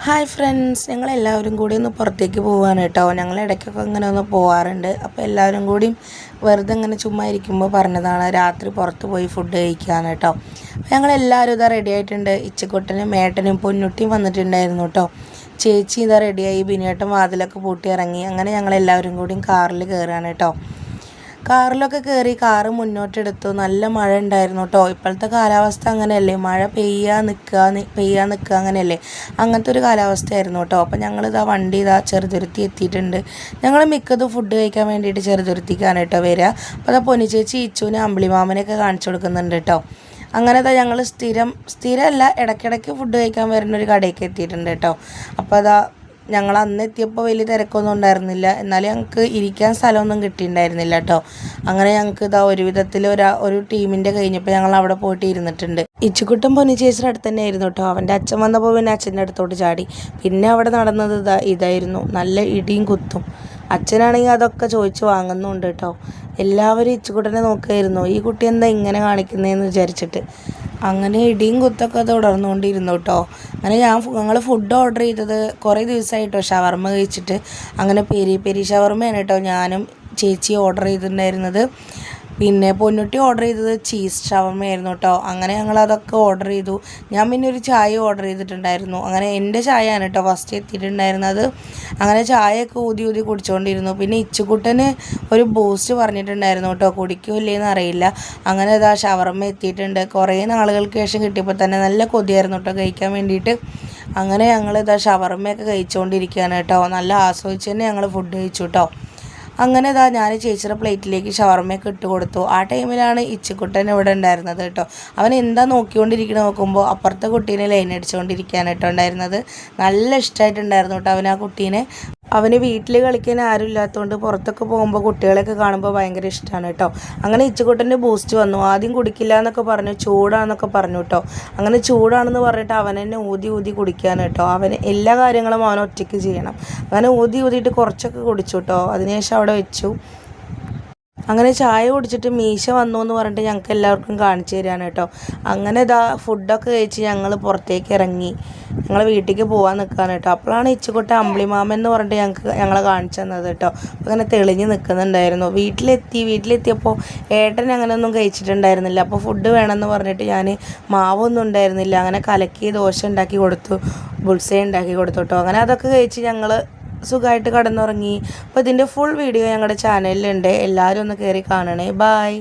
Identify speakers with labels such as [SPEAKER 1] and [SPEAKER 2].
[SPEAKER 1] Hi friends, ഞങ്ങളെല്ലാവരും കൂടി ഒന്ന് പുറത്തേക്ക് പോവാണ് കേട്ടോ. ഞങ്ങൾ ഇടയ്ക്കൊക്കെ ഇങ്ങനെ ഒന്ന് പോവാറുണ്ട്. അപ്പോൾ എല്ലാവരും കൂടി വെറുതെ ഇങ്ങനെ ചുമ്മാ ഇരിക്കുമ്പോൾ പറഞ്ഞതാണ് രാത്രി പുറത്ത് പോയി ഫുഡ് കഴിക്കാന്ന് കേട്ടോ. അപ്പോൾ ഞങ്ങളെല്ലാവരും ഇതാ റെഡി ആയിട്ടുണ്ട്. ഇച്ചക്കുട്ടനും മേട്ടനും പൊന്നുട്ടിയും വന്നിട്ടുണ്ടായിരുന്നു കേട്ടോ. ചേച്ചി ഇതാ റെഡിയായി, ബിനിയേട്ടൻ വാതിലൊക്കെ പൂട്ടി ഇറങ്ങി. അങ്ങനെ ഞങ്ങളെല്ലാവരും കൂടി കാറിൽ കയറുകയാണ് കേട്ടോ. കാറിലൊക്കെ കയറി കാറ് മുന്നോട്ടെടുത്തു. നല്ല മഴ ഉണ്ടായിരുന്നു കേട്ടോ. ഇപ്പോഴത്തെ കാലാവസ്ഥ അങ്ങനെയല്ലേ, മഴ പെയ്യാൻ നിൽക്കുക അങ്ങനെയല്ലേ, അങ്ങനത്തെ ഒരു കാലാവസ്ഥയായിരുന്നു കേട്ടോ. അപ്പോൾ ഞങ്ങളിതാ വണ്ടി ചെറുതുരുത്തി എത്തിയിട്ടുണ്ട്. ഞങ്ങൾ മിക്കതും ഫുഡ് കഴിക്കാൻ വേണ്ടിയിട്ട് ചെറുതുരുത്തിക്കാണ് കേട്ടോ വരിക. അപ്പോൾ അതാ പൊന്നിച്ചേച്ചി ഇച്ചുവിനെ അമ്പിളിമാമനെയൊക്കെ കാണിച്ചു കൊടുക്കുന്നുണ്ട് കേട്ടോ. അങ്ങനെ ഞങ്ങൾ സ്ഥിരമല്ല, ഇടയ്ക്കിടയ്ക്ക് ഫുഡ് കഴിക്കാൻ വരുന്ന ഒരു കടയ്ക്ക് എത്തിയിട്ടുണ്ട് കേട്ടോ. അപ്പോൾ ഞങ്ങൾ അന്ന് എത്തിയപ്പോൾ വലിയ തിരക്കൊന്നും ഉണ്ടായിരുന്നില്ല, എന്നാലും ഞങ്ങൾക്ക് ഇരിക്കാൻ സ്ഥലമൊന്നും കിട്ടിയിട്ടുണ്ടായിരുന്നില്ല കേട്ടോ. അങ്ങനെ ഞങ്ങൾക്ക് ഒരു വിധത്തിൽ ഒരു ടീമിൻ്റെ കഴിഞ്ഞപ്പോൾ ഞങ്ങൾ അവിടെ പോയിട്ട് ഇരുന്നിട്ടുണ്ട്. ഇച്ചുക്കുട്ടൻ പൊന്നിച്ചേച്ചിയുടെ അടുത്ത് തന്നെ ആയിരുന്നു കേട്ടോ. അവൻ്റെ അച്ഛൻ വന്നപ്പോൾ പിന്നെ അച്ഛൻ്റെ അടുത്തോട്ട് ചാടി. പിന്നെ അവിടെ നടന്നത് ഇതായിരുന്നു, നല്ല ഇടിയും കുത്തും. അച്ഛനാണെങ്കിൽ അതൊക്കെ ചോദിച്ച് വാങ്ങുന്നുണ്ട് കേട്ടോ. എല്ലാവരും ഇച്ചുക്കുട്ടനെ നോക്കുമായിരുന്നു, ഈ കുട്ടി എന്താ ഇങ്ങനെ കാണിക്കുന്നതെന്ന് വിചാരിച്ചിട്ട്. അങ്ങനെ ഇടിയും കുത്തൊക്കെ തുടർന്നുകൊണ്ടിരുന്നു കേട്ടോ. അങ്ങനെ ഞങ്ങൾ ഫുഡ് ഓർഡർ ചെയ്തത് കുറേ ദിവസമായിട്ടോ ഷവർമ്മ കഴിച്ചിട്ട്. അങ്ങനെ പെരി ഷവർമ്മയാണ് കേട്ടോ ഞാനും ചേച്ചി ഓർഡർ ചെയ്തിട്ടുണ്ടായിരുന്നത്. പിന്നെ പൊന്നുട്ടി ഓർഡർ ചെയ്തത് ചീസ് ഷവർമ്മയായിരുന്നു കേട്ടോ. അങ്ങനെ ഞങ്ങൾ അതൊക്കെ ഓർഡർ ചെയ്തു. ഞാൻ പിന്നെ ഒരു ചായ ഓർഡർ ചെയ്തിട്ടുണ്ടായിരുന്നു. അങ്ങനെ എൻ്റെ ചായയാണ് കേട്ടോ ഫസ്റ്റ് എത്തിയിട്ടുണ്ടായിരുന്നത്. അങ്ങനെ ചായയൊക്കെ ഊതി കുടിച്ചുകൊണ്ടിരുന്നു. പിന്നെ ഇച്ചുക്കുട്ടന് ഒരു ബൂസ്റ്റ് പറഞ്ഞിട്ടുണ്ടായിരുന്നു കേട്ടോ, കുടിക്കൂല്ലേന്ന് അറിയില്ല. അങ്ങനെ ഷവർമ്മ എത്തിയിട്ടുണ്ട്. കുറേ നാളുകൾക്ക് ശേഷം കിട്ടിയപ്പോൾ തന്നെ നല്ല കൊതിയായിരുന്നു കേട്ടോ കഴിക്കാൻ വേണ്ടിയിട്ട്. അങ്ങനെ ഞങ്ങൾ ഷവർമ്മയൊക്കെ കഴിച്ചുകൊണ്ടിരിക്കുകയാണ് കേട്ടോ. നല്ല ആസ്വദിച്ച് തന്നെ ഞങ്ങൾ ഫുഡ് കഴിച്ചു കേട്ടോ. അങ്ങനെ ഞാൻ ചേച്ചിയുടെ പ്ലേറ്റിലേക്ക് ഷവർമ്മയൊക്കെ ഇട്ട് കൊടുത്തു. ആ ടൈമിലാണ് ഇച്ചിക്കുട്ടൻ ഇവിടെ ഉണ്ടായിരുന്നത് കേട്ടോ. അവൻ എന്താ നോക്കുമ്പോൾ അപ്പുറത്തെ കുട്ടീനെ ലൈൻ അടിച്ചുകൊണ്ടിരിക്കുകയാണ് കേട്ടോ ഉണ്ടായിരുന്നത്. നല്ല ഇഷ്ടമായിട്ടുണ്ടായിരുന്നു കേട്ടോ അവൻ ആ കുട്ടീനെ. അവന് വീട്ടിൽ കളിക്കാൻ ആരും ഇല്ലാത്തതുകൊണ്ട് പുറത്തൊക്കെ പോകുമ്പോൾ കുട്ടികളെയൊക്കെ കാണുമ്പോൾ ഭയങ്കര ഇഷ്ടമാണ് കേട്ടോ. അങ്ങനെ ഇച്ചുക്കുട്ടൻ്റെ ബൂസ്റ്റ് വന്നു. ആദ്യം കുടിക്കില്ല എന്നൊക്കെ പറഞ്ഞു, ചൂടാണെന്നൊക്കെ പറഞ്ഞു കേട്ടോ. അങ്ങനെ ചൂടാണെന്ന് പറഞ്ഞിട്ട് അവൻ തന്നെ ഊതി കുടിക്കാൻ കേട്ടോ. അവന് എല്ലാ കാര്യങ്ങളും അവൻ ഒറ്റയ്ക്ക് ചെയ്യണം. അങ്ങനെ ഊതിയിട്ട് കുറച്ചൊക്കെ കുടിച്ചു കേട്ടോ. അതിനുശേഷം അവിടെ വെച്ചു. അങ്ങനെ ചായ കുടിച്ചിട്ട് മീശ വന്നു എന്ന് പറഞ്ഞിട്ട് ഞങ്ങൾക്ക് എല്ലാവർക്കും കാണിച്ചു തരാണ് കേട്ടോ. അങ്ങനെ ഫുഡൊക്കെ കഴിച്ച് ഞങ്ങൾ പുറത്തേക്ക് ഇറങ്ങി. ഞങ്ങൾ വീട്ടിലേക്ക് പോകാൻ നിൽക്കുകയാണ് കേട്ടോ. അപ്പോഴാണ് ഇച്ചുക്കുട്ട അമ്പിളിമാമൻ എന്ന് പറഞ്ഞിട്ട് ഞങ്ങളെ കാണിച്ചു തന്നത് കേട്ടോ. അപ്പോൾ അങ്ങനെ തെളിഞ്ഞ് നിൽക്കുന്നുണ്ടായിരുന്നു. വീട്ടിലെത്തിയപ്പോൾ ഏട്ടൻ അങ്ങനെയൊന്നും കഴിച്ചിട്ടുണ്ടായിരുന്നില്ല. അപ്പോൾ ഫുഡ് വേണമെന്ന് പറഞ്ഞിട്ട് ഞാൻ മാവൊന്നും ഉണ്ടായിരുന്നില്ല. അങ്ങനെ കലക്കി ദോശ ഉണ്ടാക്കി കൊടുത്തു, ബുൾസൈ ഉണ്ടാക്കി കൊടുത്തു കേട്ടോ. അങ്ങനെ അതൊക്കെ കഴിച്ച് ഞങ്ങൾ സുഖമായിട്ട് കിടന്നുറങ്ങി. അപ്പോൾ ഇതിൻ്റെ ഫുൾ വീഡിയോ ഞങ്ങളുടെ ചാനലിലുണ്ട്, എല്ലാവരും ഒന്ന് കയറി കാണണേ. ബായ്.